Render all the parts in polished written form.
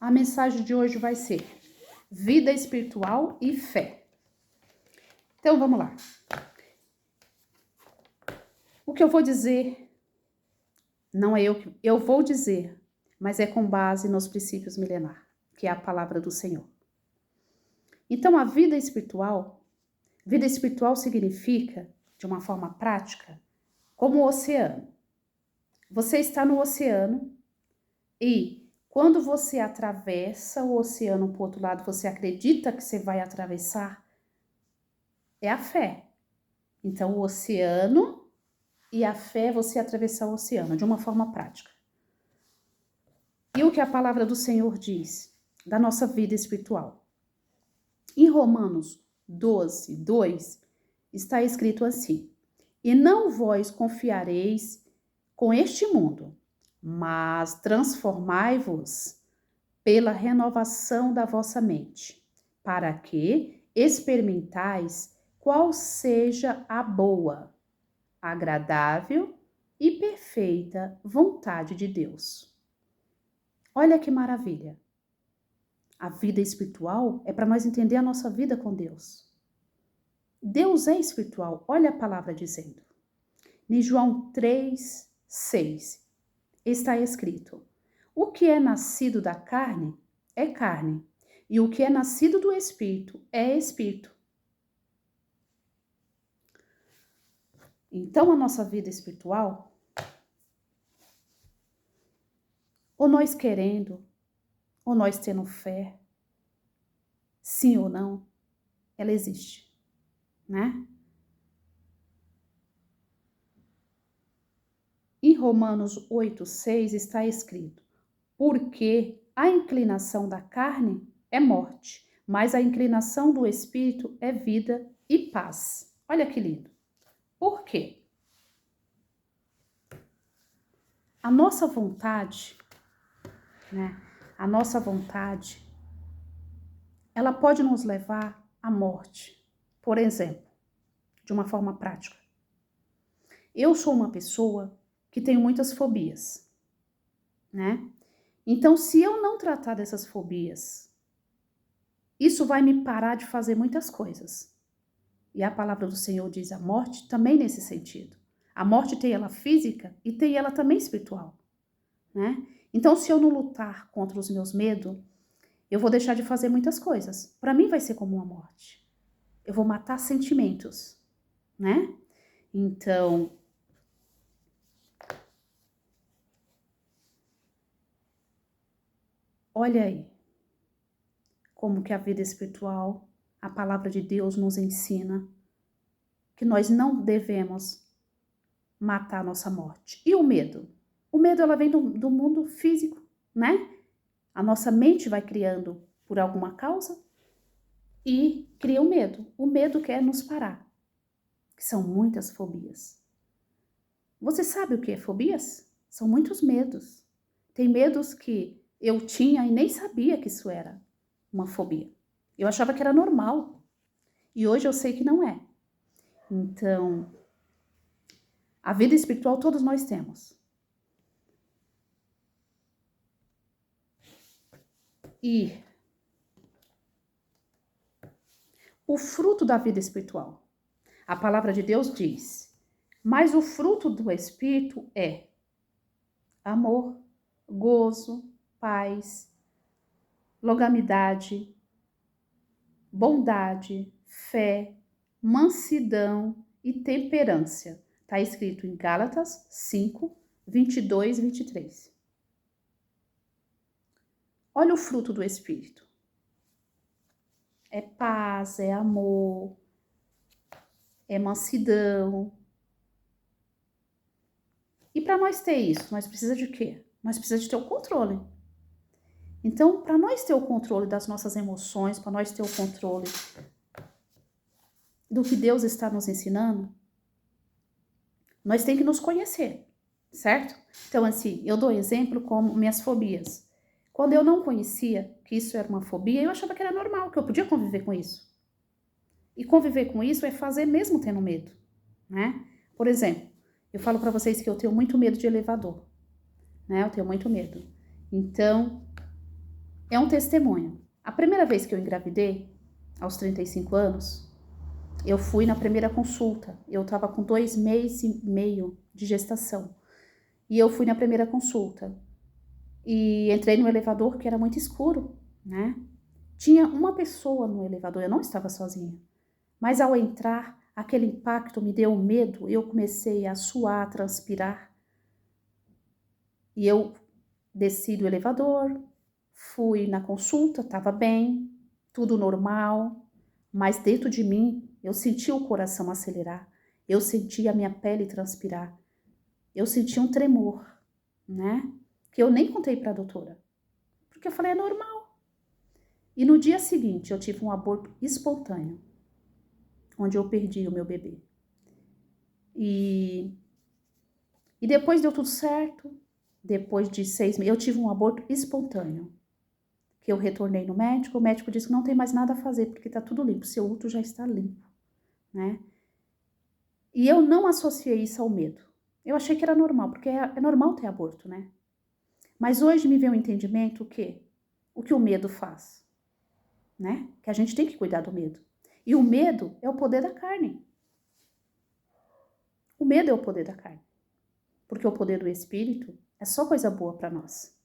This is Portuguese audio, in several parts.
A mensagem de hoje vai ser vida espiritual e fé. Então, vamos lá. O que eu vou dizer, não é eu que eu vou dizer, mas é com base nos princípios milenares, que é a palavra do Senhor. Então, a vida espiritual significa, de uma forma prática, como o oceano. Você está no oceano e quando você atravessa o oceano para o outro lado, você acredita que você vai atravessar? É a fé. Então, o oceano e a fé é você atravessar o oceano, de uma forma prática. E o que a palavra do Senhor diz da nossa vida espiritual? Em Romanos 12, 2, está escrito assim: E não vós confiareis com este mundo, mas transformai-vos pela renovação da vossa mente, para que experimentais qual seja a boa, agradável e perfeita vontade de Deus. Olha que maravilha! A vida espiritual é para nós entender a nossa vida com Deus. Deus é espiritual, olha a palavra dizendo. Em João 3, 6, está escrito: O que é nascido da carne é carne, e o que é nascido do espírito é espírito. Então, a nossa vida espiritual, ou nós querendo, ou nós tendo fé, sim ou não, ela existe, né? Em Romanos 8, 6 está escrito: Porque a inclinação da carne é morte, mas a inclinação do espírito é vida e paz. Olha que lindo. Por quê? A nossa vontade, né? A nossa vontade, ela pode nos levar à morte. Por exemplo, de uma forma prática. Eu sou uma pessoa que tenho muitas fobias, né? Então, se eu não tratar dessas fobias, isso vai me parar de fazer muitas coisas. E a palavra do Senhor diz a morte também nesse sentido. A morte tem ela física e tem ela também espiritual, né? Então, se eu não lutar contra os meus medos, eu vou deixar de fazer muitas coisas. Para mim vai ser como uma morte. Eu vou matar sentimentos, né? Então, olha aí como que a vida espiritual, a palavra de Deus nos ensina que nós não devemos matar a nossa morte. E o medo? O medo, ela vem do mundo físico, né? A nossa mente vai criando por alguma causa e cria o medo. O medo quer nos parar, que são muitas fobias. Você sabe o que é fobias? São muitos medos. Tem medos que eu tinha e nem sabia que isso era uma fobia. Eu achava que era normal. E hoje eu sei que não é. Então, a vida espiritual todos nós temos. E o fruto da vida espiritual. A palavra de Deus diz: mas o fruto do Espírito é amor, gozo, paz, longanimidade, bondade, fé, mansidão e temperança. Está escrito em Gálatas 5, 22 e 23. Olha o fruto do Espírito. É paz, é amor, é mansidão. E para nós ter isso, nós precisamos de quê? Nós precisamos de ter o controle. Então, para nós ter o controle das nossas emoções, para nós ter o controle do que Deus está nos ensinando, nós temos que nos conhecer, certo? Então, assim, eu dou exemplo como minhas fobias. Quando eu não conhecia que isso era uma fobia, eu achava que era normal, que eu podia conviver com isso. E conviver com isso é fazer mesmo tendo medo, né? Por exemplo, eu falo para vocês que eu tenho muito medo de elevador, né? Eu tenho muito medo. Então, É um testemunho. A primeira vez que eu engravidei, aos 35 anos, eu fui na primeira consulta. Eu estava com 2 meses e meio de gestação. E eu fui na primeira consulta. E entrei no elevador, que era muito escuro, né? Tinha uma pessoa no elevador, eu não estava sozinha. Mas ao entrar, aquele impacto me deu medo. Eu comecei a suar, a transpirar. E eu desci do elevador, fui na consulta, estava bem, tudo normal. Mas dentro de mim, eu senti o coração acelerar. Eu senti a minha pele transpirar. Eu senti um tremor, né? Que eu nem contei para a doutora. Porque eu falei, é normal. E no dia seguinte, eu tive um aborto espontâneo, onde eu perdi o meu bebê. E depois deu tudo certo. Depois de 6 meses, eu tive um aborto espontâneo. Que eu retornei no médico, o médico disse que não tem mais nada a fazer, porque está tudo limpo, seu útero já está limpo, né? E eu não associei isso ao medo. Eu achei que era normal, porque é normal ter aborto, né? Mas hoje me veio um entendimento o que o medo faz, né? Que a gente tem que cuidar do medo. E o medo é o poder da carne. O medo é o poder da carne. Porque o poder do espírito é só coisa boa para nós.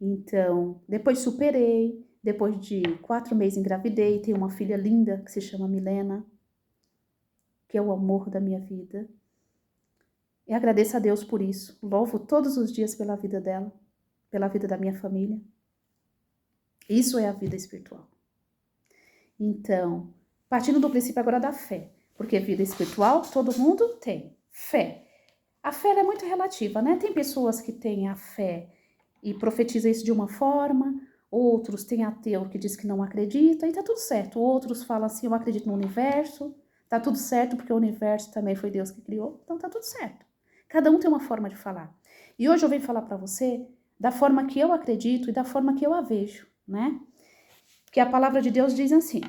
Então, depois superei, depois de 4 meses engravidei, tenho uma filha linda que se chama Milena, que é o amor da minha vida. E agradeço a Deus por isso. Louvo todos os dias pela vida dela, pela vida da minha família. Isso é a vida espiritual. Então, partindo do princípio agora da fé, porque vida espiritual todo mundo tem. Fé. A fé é muito relativa, né? Tem pessoas que têm a fé e profetizam isso de uma forma, outros têm ateu que diz que não acredita, e tá tudo certo. Outros falam assim, eu acredito no universo, tá tudo certo porque o universo também foi Deus que criou, então tá tudo certo. Cada um tem uma forma de falar. E hoje eu venho falar para você da forma que eu acredito e da forma que eu a vejo, né? Que a palavra de Deus diz assim.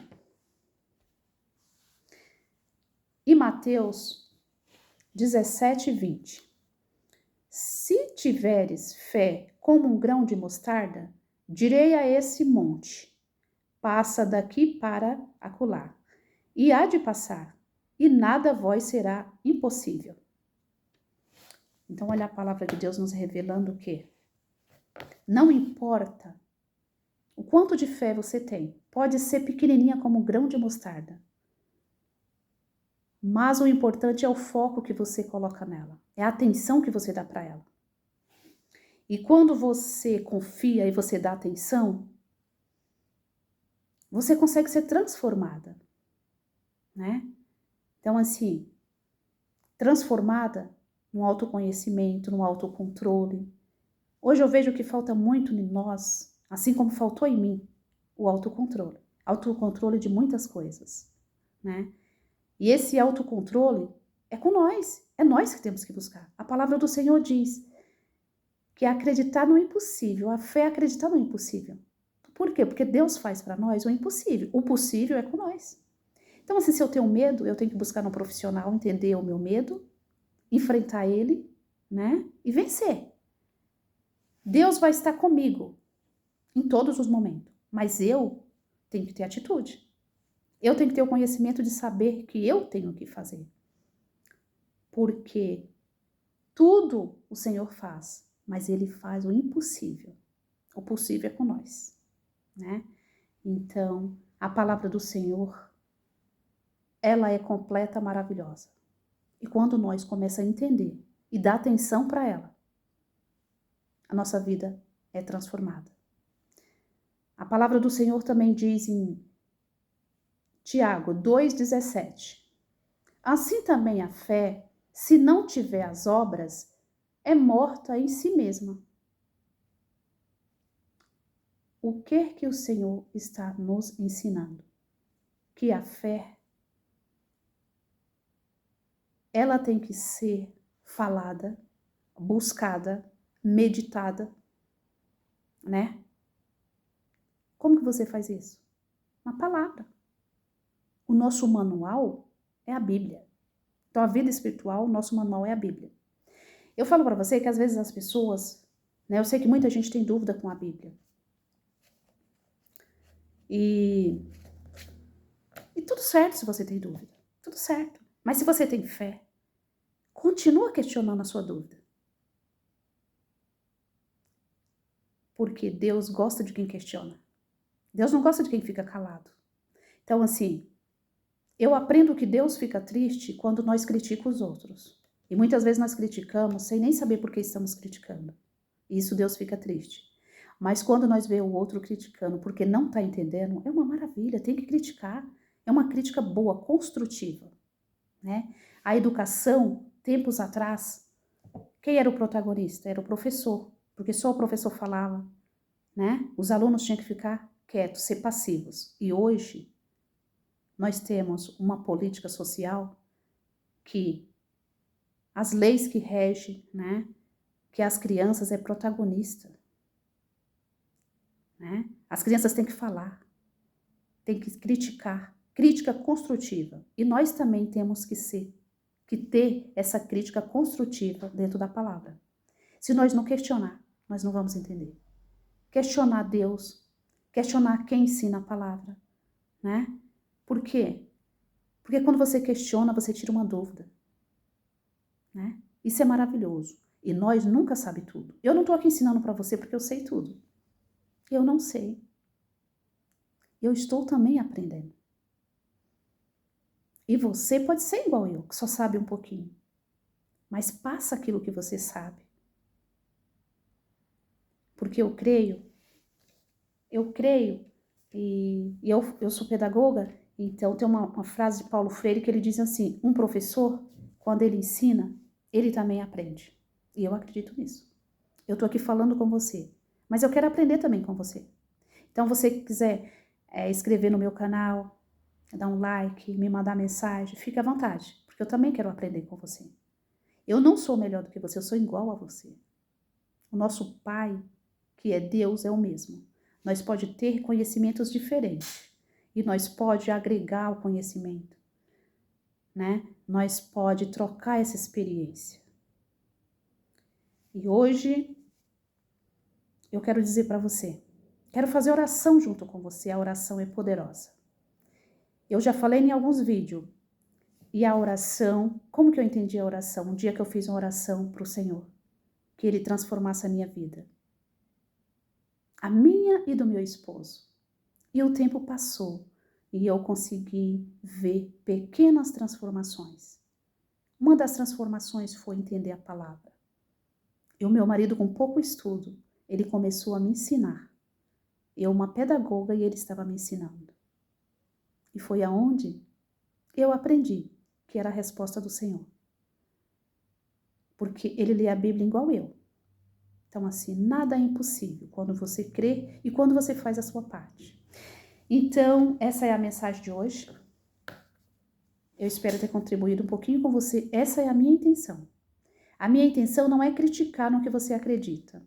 Em Mateus 17:20. Se tiveres fé como um grão de mostarda, direi a esse monte, passa daqui para acolá, e há de passar, e nada vós será impossível. Então, olha a palavra de Deus nos revelando que não importa o quanto de fé você tem, pode ser pequenininha como um grão de mostarda, mas o importante é o foco que você coloca nela, é a atenção que você dá para ela. E quando você confia e você dá atenção, você consegue ser transformada, né? Então, assim, transformada no autoconhecimento, no autocontrole. Hoje eu vejo que falta muito em nós, assim como faltou em mim, o autocontrole. Autocontrole de muitas coisas, né? E esse autocontrole é com nós, é nós que temos que buscar. A palavra do Senhor diz que é acreditar no impossível, a fé é acreditar no impossível. Por quê? Porque Deus faz para nós o impossível. O possível é com nós. Então, assim, se eu tenho medo, eu tenho que buscar no profissional entender o meu medo, enfrentar ele, né? E vencer. Deus vai estar comigo em todos os momentos, mas eu tenho que ter atitude. Eu tenho que ter o conhecimento de saber que eu tenho que fazer. Porque tudo o Senhor faz, mas Ele faz o impossível. O possível é com nós, né? Então, a palavra do Senhor, ela é completa, maravilhosa. E quando nós começamos a entender e dar atenção para ela, a nossa vida é transformada. A palavra do Senhor também diz em Tiago 2,17. Assim também a fé, se não tiver as obras, é morta em si mesma. O que o Senhor está nos ensinando? Que a fé, ela tem que ser falada, buscada, meditada, né? Como que você faz isso? Na palavra. O nosso manual é a Bíblia. Então, a vida espiritual, o nosso manual é a Bíblia. Eu falo para você que às vezes as pessoas né? Eu sei que muita gente tem dúvida com a Bíblia. E tudo certo se você tem dúvida. Tudo certo. Mas se você tem fé, continua questionando a sua dúvida. Porque Deus gosta de quem questiona. Deus não gosta de quem fica calado. Então, assim, eu aprendo que Deus fica triste quando nós criticamos os outros. E muitas vezes nós criticamos sem nem saber por que estamos criticando. E isso Deus fica triste. Mas quando nós vemos o outro criticando porque não está entendendo, é uma maravilha, tem que criticar. É uma crítica boa, construtiva, né? A educação, tempos atrás, quem era o protagonista? Era o professor, porque só o professor falava, né? Os alunos tinham que ficar quietos, ser passivos. E hoje nós temos uma política social que as leis que regem, né? Que as crianças é protagonista, né? As crianças têm que falar, têm que criticar, crítica construtiva. E nós também temos que ter essa crítica construtiva dentro da palavra. Se nós não questionar, nós não vamos entender. Questionar Deus, questionar quem ensina a palavra, né? Por quê? Porque quando você questiona, você tira uma dúvida, né? Isso é maravilhoso. E nós nunca sabemos tudo. Eu não estou aqui ensinando para você porque eu sei tudo. Eu não sei. Eu estou também aprendendo. E você pode ser igual eu, que só sabe um pouquinho. Mas passa aquilo que você sabe. Porque eu creio, e eu sou pedagoga, então tem uma frase de Paulo Freire que ele diz assim, um professor, quando ele ensina, ele também aprende. E eu acredito nisso. Eu estou aqui falando com você, mas eu quero aprender também com você. Então, você que quiser escrever no meu canal, dar um like, me mandar mensagem, fique à vontade, porque eu também quero aprender com você. Eu não sou melhor do que você, eu sou igual a você. O nosso Pai, que é Deus, é o mesmo. Nós pode ter conhecimentos diferentes e nós pode agregar o conhecimento, né? Nós pode trocar essa experiência. E hoje eu quero dizer para você, quero fazer oração junto com você, a oração é poderosa. Eu já falei em alguns vídeos, e a oração, como que eu entendi a oração? Um dia que eu fiz uma oração para o Senhor, que Ele transformasse a minha vida. A minha e do meu esposo. E o tempo passou, e eu consegui ver pequenas transformações. Uma das transformações foi entender a palavra. E o meu marido, com pouco estudo, ele começou a me ensinar. Eu, uma pedagoga, e ele estava me ensinando. E foi aonde eu aprendi que era a resposta do Senhor. Porque ele lê a Bíblia igual eu. Então, assim, nada é impossível quando você crê e quando você faz a sua parte. Então, essa é a mensagem de hoje. Eu espero ter contribuído um pouquinho com você. Essa é a minha intenção. A minha intenção não é criticar no que você acredita.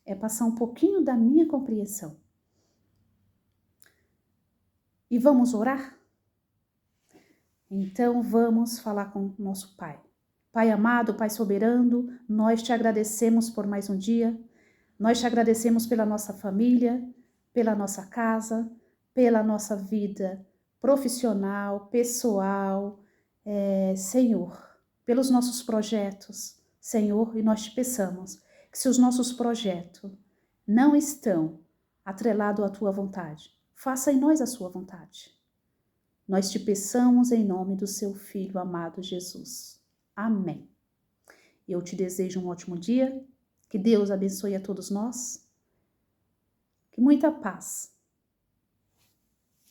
É passar um pouquinho da minha compreensão. E vamos orar? Então, vamos falar com o nosso Pai. Pai amado, Pai soberano, nós te agradecemos por mais um dia. Nós te agradecemos pela nossa família, pela nossa casa, pela nossa vida profissional, pessoal, Senhor, pelos nossos projetos, Senhor, e nós te peçamos que se os nossos projetos não estão atrelados à tua vontade, faça em nós a sua vontade. Nós te peçamos em nome do seu Filho amado Jesus. Amém. Eu te desejo um ótimo dia, que Deus abençoe a todos nós, que muita paz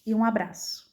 e um abraço.